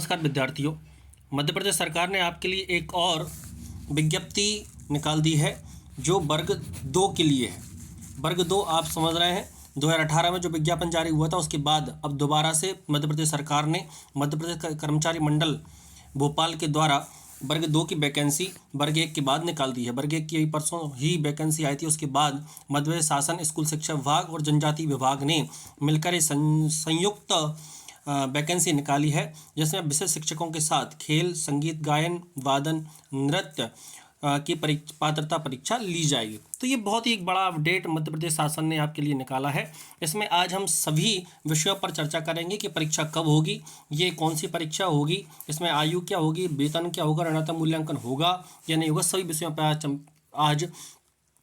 नमस्कार विद्यार्थियों। मध्य प्रदेश सरकार ने आपके लिए एक और विज्ञप्ति निकाल दी है जो वर्ग 2 के लिए है। वर्ग 2 आप समझ रहे हैं, 2018 में जो विज्ञापन जारी हुआ था उसके बाद अब दोबारा से मध्य प्रदेश सरकार ने मध्य प्रदेश कर्मचारी मंडल भोपाल के द्वारा वर्ग 2 की वैकेंसी वर्ग 1 के बाद निकाल दी है। वर्ग 1 की परसों ही वैकेंसी आई थी। उसके बाद मध्य प्रदेश शासन, स्कूल शिक्षा विभाग और जनजाति विभाग ने मिलकर एक संयुक्त वैकेंसी निकाली है, जिसमें विषय शिक्षकों के साथ खेल, संगीत, गायन, वादन, नृत्य की पात्रता परीक्षा ली जाएगी। तो ये बहुत ही एक बड़ा अपडेट मध्य प्रदेश शासन ने आपके लिए निकाला है। इसमें आज हम सभी विषयों पर चर्चा करेंगे कि परीक्षा कब होगी, ये कौन सी परीक्षा होगी, इसमें आयु क्या होगी, वेतन क्या होगा, ऋणात्मक मूल्यांकन होगा या नहीं होगा, सभी विषयों पर आज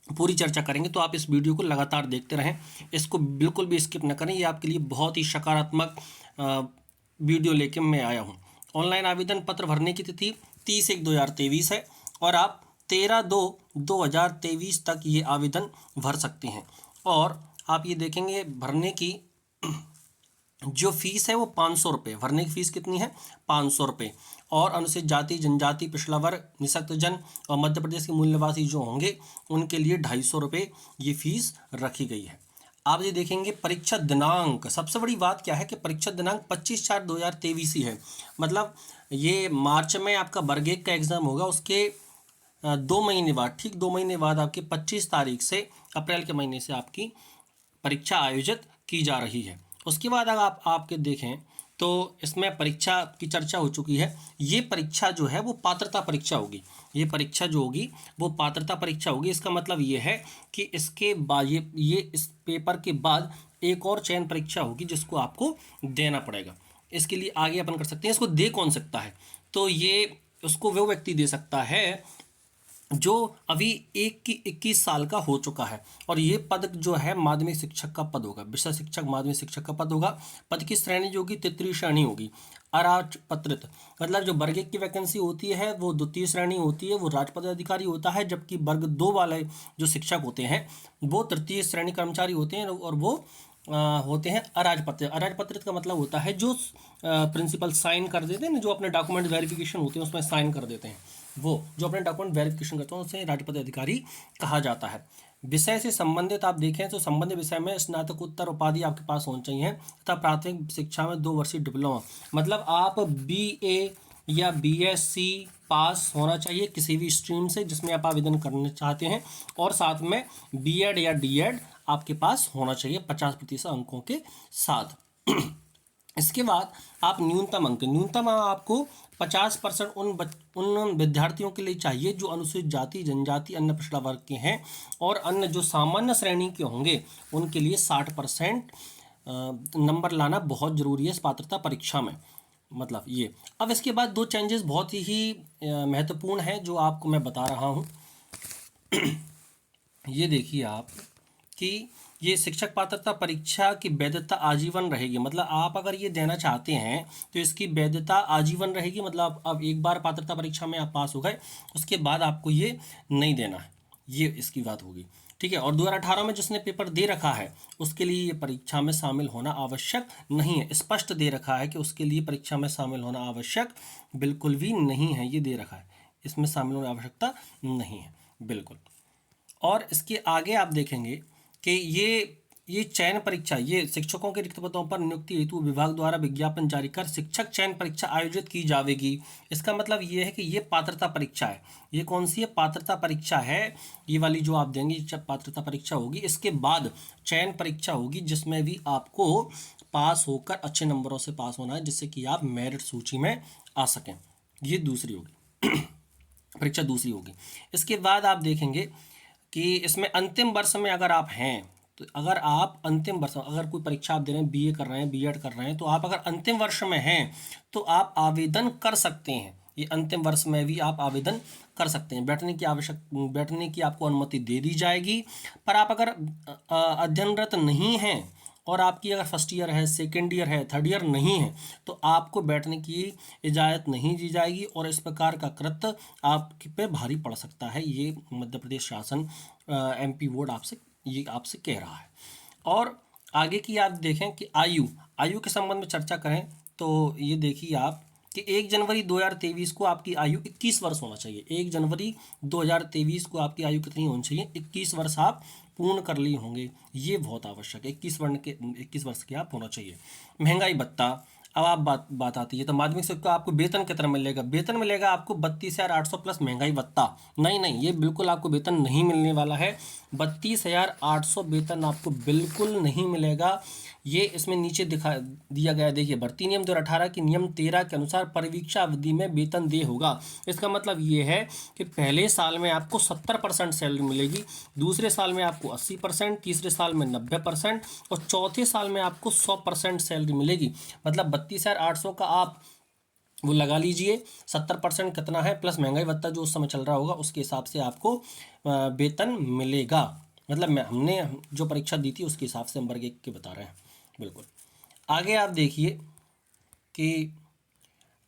पूरी चर्चा करेंगे। तो आप इस वीडियो को लगातार देखते रहें, इसको बिल्कुल भी स्किप न करें। ये आपके लिए बहुत ही सकारात्मक वीडियो लेके मैं आया हूँ। ऑनलाइन आवेदन पत्र भरने की तिथि 30/1/2023 है और आप 13/2/2023 तक ये आवेदन भर सकते हैं। और आप ये देखेंगे भरने की जो फीस है वो 500 रुपये। भरने की फीस कितनी है? 500 रुपये। और अनुसूचित जाति, जनजाति, पिछड़ा वर्ग, निःशक्त जन और मध्य प्रदेश के मूल निवासी जो होंगे उनके लिए 250 रुपये ये फीस रखी गई है। आप ये देखेंगे परीक्षा दिनांक, सबसे बड़ी बात क्या है कि परीक्षा दिनांक 25/4/2023 ही है। मतलब ये मार्च में आपका वर्ग 1 का एग्ज़ाम होगा, उसके 2 महीने बाद, ठीक 2 महीने बाद आपकी 25 तारीख से, अप्रैल के महीने से आपकी परीक्षा आयोजित की जा रही है। उसके बाद अगर आप आपके देखें तो इसमें परीक्षा की चर्चा हो चुकी है। ये परीक्षा जो है वो पात्रता परीक्षा होगी। ये परीक्षा जो होगी वो पात्रता परीक्षा होगी। इसका मतलब ये है कि इसके बाद ये इस पेपर के बाद एक और चयन परीक्षा होगी जिसको आपको देना पड़ेगा। इसके लिए आगे अपन कर सकते हैं। इसको दे कौन सकता है? तो ये उसको वो व्यक्ति दे सकता है जो अभी 21 साल का हो चुका है। और ये पद जो है माध्यमिक शिक्षक का पद होगा, विषय शिक्षक माध्यमिक शिक्षक का पद होगा। पद की श्रेणी जो होगी तृतीय श्रेणी होगी। अराजपत्रित मतलब जो वर्ग 1 की वैकेंसी होती है वो द्वितीय श्रेणी होती है, वो राजपत्रित अधिकारी होता है। जबकि वर्ग 2 वाले जो शिक्षक होते हैं वो तृतीय श्रेणी कर्मचारी होते हैं और वो होते हैं अराजपत्रित। अराजपत्रित का मतलब होता है जो प्रिंसिपल साइन कर देते हैं ना, जो अपने डॉक्यूमेंट वेरिफिकेशन होते हैं उसमें साइन कर देते हैं, वो जो अपने डॉक्यूमेंट वेरिफिकेशन करते हैं उसे राजपत्रित अधिकारी कहा जाता है। विषय से संबंधित आप देखें तो संबंधित विषय में स्नातकोत्तर उपाधि आपके पास होनी चाहिए तथा प्राथमिक शिक्षा में 2 वर्षीय डिप्लोमा। मतलब आप BA या BSc पास होना चाहिए किसी भी स्ट्रीम से जिसमें आप आवेदन करना चाहते हैं, और साथ में B.Ed या D.Ed आपके पास होना चाहिए 50% अंकों के साथ। इसके बाद आप न्यूनतम आपको 50% उन विद्यार्थियों के लिए चाहिए जो अनुसूचित जाति, जनजाति, अन्य पिछड़ा वर्ग के हैं, और अन्य जो सामान्य श्रेणी के होंगे उनके लिए 60% नंबर लाना बहुत ज़रूरी है इस पात्रता परीक्षा में। मतलब ये अब इसके बाद 2 चेंजेस बहुत ही महत्वपूर्ण हैं जो आपको मैं बता रहा हूँ। ये देखिए आप कि ये शिक्षक पात्रता परीक्षा की वैधता आजीवन रहेगी। मतलब आप अगर ये देना चाहते हैं तो इसकी वैधता आजीवन रहेगी। मतलब अब एक बार पात्रता परीक्षा में आप पास हो गए उसके बाद आपको ये नहीं देना है, ये इसकी बात होगी, ठीक है। और 2018 में जिसने पेपर दे रखा है उसके लिए ये परीक्षा में शामिल होना आवश्यक नहीं है। स्पष्ट दे रखा है कि उसके लिए परीक्षा में शामिल होना आवश्यक बिल्कुल भी नहीं है। ये दे रखा है, इसमें शामिल होने की आवश्यकता नहीं है बिल्कुल। और इसके आगे आप देखेंगे कि ये चयन परीक्षा, ये शिक्षकों के रिक्त पदों पर नियुक्ति हेतु विभाग द्वारा विज्ञापन जारी कर शिक्षक चयन परीक्षा आयोजित की जाएगी। इसका मतलब ये है कि ये पात्रता परीक्षा है। ये कौन सी है? पात्रता परीक्षा है। ये वाली जो आप देंगे जब पात्रता परीक्षा होगी, इसके बाद चयन परीक्षा होगी जिसमें भी आपको पास होकर अच्छे नंबरों से पास होना है जिससे कि आप मेरिट सूची में आ सकें। ये दूसरी होगी परीक्षा दूसरी होगी। इसके बाद आप देखेंगे कि इसमें अंतिम वर्ष में अगर आप हैं तो अगर आप अंतिम वर्ष, अगर कोई परीक्षा आप दे रहे हैं, BA कर रहे हैं, B.Ed कर रहे हैं, तो आप अगर अंतिम वर्ष में हैं तो आप आवेदन कर सकते हैं। ये अंतिम वर्ष में भी आप आवेदन कर सकते हैं। बैठने की आपको अनुमति दे दी जाएगी। पर आप अगर अध्ययनरत नहीं हैं और आपकी अगर फर्स्ट ईयर है, सेकेंड ईयर है, थर्ड ईयर नहीं है तो आपको बैठने की इजाज़त नहीं दी जाएगी और इस प्रकार का कृत्य आप पे भारी पड़ सकता है। ये मध्य प्रदेश शासन MP बोर्ड आपसे कह रहा है। और आगे की आप देखें कि आयु के संबंध में चर्चा करें तो ये देखिए आप कि 1 जनवरी 2023 को आपकी आयु 21 वर्ष होना चाहिए। 1 जनवरी 2023 को आपकी आयु कितनी होनी चाहिए? 21 वर्ष आप पूर्ण कर लिए होंगे। ये बहुत आवश्यक है, 21 वर्ष के आप होना चाहिए। महंगाई भत्ता, अब आप बात आती है तो माध्यमिक शिक्षक को आपको वेतन कितना मिलेगा? वेतन मिलेगा आपको 32,800 प्लस महंगाई भत्ता। नहीं नहीं, ये बिल्कुल आपको वेतन नहीं मिलने वाला है। 32,800 वेतन आपको बिल्कुल नहीं मिलेगा। ये इसमें नीचे दिया गया, देखिए, भर्ती नियम 2018 की नियम 13 के अनुसार परिवीक्षा अवधि में वेतन देय होगा। इसका मतलब ये है कि पहले साल में आपको 70% सैलरी मिलेगी, दूसरे साल में आपको 80%, तीसरे साल में 90% और चौथे साल में आपको 100% सैलरी मिलेगी। मतलब 32,800 का आप वो लगा लीजिए, 70% कितना है प्लस महंगाई भत्ता जो उस समय चल रहा होगा उसके हिसाब से आपको वेतन मिलेगा। मतलब हमने जो परीक्षा दी थी उसके हिसाब से हम वर्ग 1 के बता रहे हैं। बिल्कुल। आगे आप देखिए कि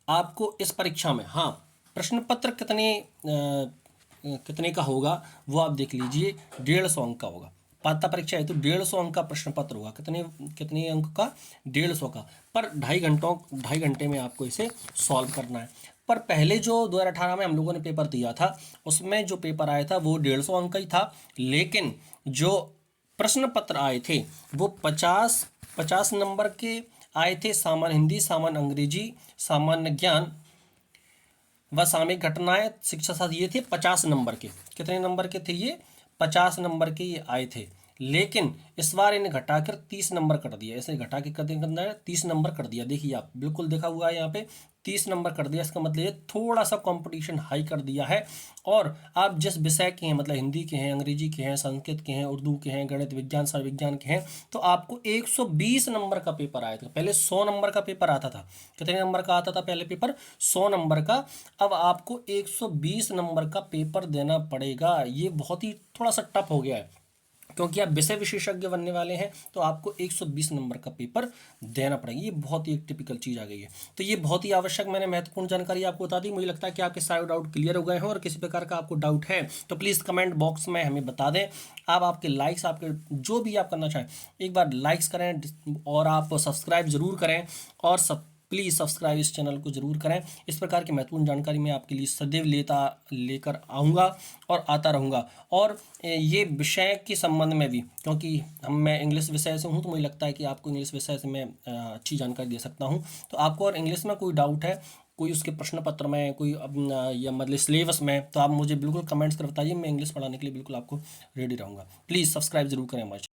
आपको इस परीक्षा में, हाँ, प्रश्न पत्र कितने का होगा वो आप देख लीजिए। 150 अंक का होगा। पात्रता परीक्षा है तो 150 अंक का प्रश्न पत्र होगा। कितने अंक का? 150 का। पर 2.5 घंटे में आपको इसे सॉल्व करना है। पर पहले जो 2018 में हम लोगों ने पेपर दिया था उसमें जो पेपर आया था वो 150 अंक का ही था, लेकिन जो प्रश्न पत्र आए थे वो 50 नंबर के आए थे। सामान्य हिंदी, सामान्य अंग्रेजी, सामान्य ज्ञान व सामयिक घटनाएं, शिक्षा शास्त्र, ये थे 50 नंबर के। कितने नंबर के थे ये? 50 नंबर के ये आए थे। लेकिन इस बार इन्हें घटाकर 30 नंबर कर दिया। ऐसे घटा के करना है, 30 नंबर कर दिया। देखिए आप, बिल्कुल देखा हुआ है यहाँ पे 30 नंबर कर दिया। इसका मतलब ये थोड़ा सा कंपटीशन हाई कर दिया है। और आप जिस विषय के हैं, मतलब हिंदी के हैं, अंग्रेजी के हैं, संस्कृत के हैं, उर्दू के हैं, गणित विज्ञान सामाजिक विज्ञान के हैं, तो आपको 120 नंबर का पेपर आया था। पहले 100 नंबर का पेपर आता था। कितने नंबर का आता था पहले पेपर? 100 नंबर का। अब आपको 120 नंबर का पेपर देना पड़ेगा। ये बहुत ही थोड़ा सा टफ हो गया है क्योंकि आप विषय विशेषज्ञ बनने वाले हैं, तो आपको 120 नंबर का पेपर देना पड़ेगा। ये बहुत ही एक टिपिकल चीज़ आ गई है। तो ये बहुत ही आवश्यक, मैंने महत्वपूर्ण जानकारी आपको बता दी। मुझे लगता है कि आपके सारे डाउट क्लियर हो गए हैं, और किसी प्रकार का आपको डाउट है तो प्लीज़ कमेंट बॉक्स में हमें बता दें। आप आपके लाइक्स, आपके जो भी आप करना चाहें, एक बार लाइक्स करें और आप सब्सक्राइब ज़रूर करें, और प्लीज़ सब्सक्राइब इस चैनल को ज़रूर करें। इस प्रकार की महत्वपूर्ण जानकारी मैं आपके लिए सदैव लेकर आऊँगा और आता रहूँगा। और ये विषय के संबंध में भी, क्योंकि मैं इंग्लिश विषय से हूँ तो मुझे लगता है कि आपको इंग्लिश विषय से मैं अच्छी जानकारी दे सकता हूँ। तो आपको और इंग्लिश में कोई डाउट है, कोई उसके प्रश्न पत्र में, कोई या मतलब सिलेबस में, तो आप मुझे बिल्कुल कमेंट्स कर बताइए। मैं इंग्लिश पढ़ाने के लिए बिल्कुल आपको रेडी रहूँगा। प्लीज़ सब्सक्राइब जरूर करें हमारे